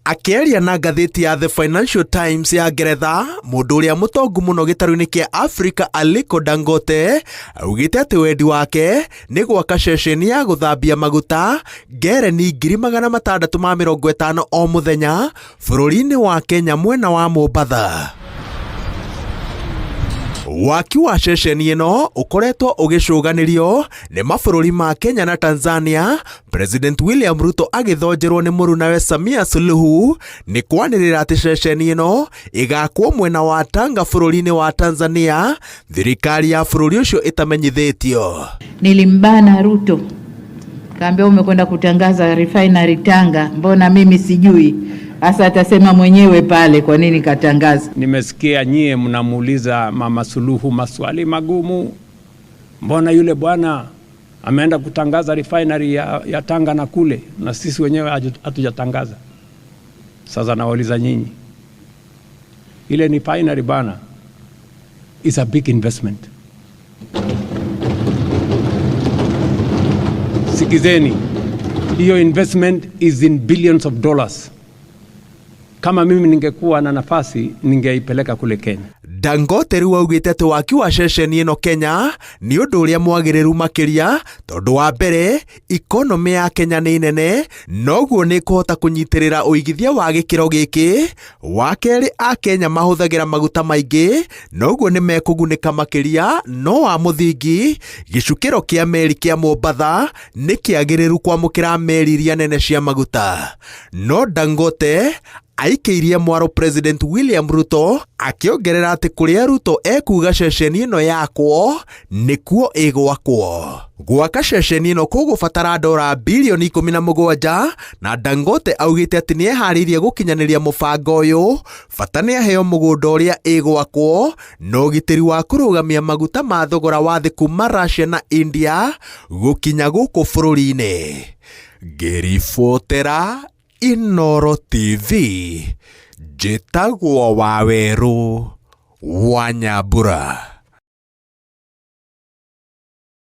Akĩaria na ngathĩti ya The Financial Times ya Ngeretha, mũndũ ũrĩa mũtongu mũno gĩtarũ-inĩ kĩa Africa Aliko Dangote augĩte atĩ wendi wake nĩ gwaka ceceni ya gũthambia maguta ngereni 650 o mũthenya bũrũri-inĩ wa Kenya mwena wa Mombatha. Waki wa ceceni ĩno ũkoretwo ũgĩcũganĩrio nĩ mabũrũri ma Kenya na Tanzania, President William Ruto agĩthonjerwo nĩ mũrunawe Samia Suluhu nĩ kwanĩrĩra atĩ ceceni ĩno ĩgakwo mwena wa Tanga bũrũri-inĩ wa Tanzania, thirikari ya bũrũri ũcio ĩtamenyithĩtio. Nilimbana Ruto, kaambia umekwenda kutangaza refinery Tanga, mbona mimi sijui? Asa atasema mwenyewe pale kwa nini katangaza. Nimesikia nyie mnamuuliza Mama Suluhu maswali magumu. Mbona yule bwana ameenda kutangaza refinery ya Tanga na kule na sisi wenyewe hatujatangaza? Sasa nawauliza nyinyi, ile ni refinery bana is a big investment. Sikizeni, hiyo investment is in billions of dollars. Kama mimi ningekuwa na nafasi ningeipeleka kule Kenya. Dangote rĩu augĩte atĩ waki wa ceceni ĩno Kenya nĩ ũndũ ũrĩa mwagĩrĩru makĩria tondũ wa mbere economy ya Kenya nĩ nene, noguo nĩ kũhota kũnyitĩrĩra ũigithia wa gĩkĩro gĩkĩ. Wa kerĩ, a Kenya mahũthagĩra maguta maingĩ, noguo nĩ mekũgunĩka makĩria. No wa mũthingi, gĩcukĩro kĩa meri kĩa Mombatha nĩ kĩagĩrĩru kwamũkĩra meri iria nene cia maguta. No Dangote aikĩirie mwaro President William Ruto, akĩongerera atĩ kũrĩa Ruto ekuga ceceni ĩno yakwo nĩkuo ĩgwakwo. Gwaka ceceni ĩno kũgũbatara $17 bilioni na Dangote augĩte atĩ nĩ eharĩirie gũkinyanĩria mũbango ũyũ, bata nĩ aheo mũgũnda ũrĩa ĩgwakwo na ũgitĩri wa kũrũgamia maguta ma thogora wa thĩ kuma Russia na India gũkinya gũkũ bũrũri-inĩ. Ngĩribotera Inooro TV, njĩtagwo Waweru wa Nyambura.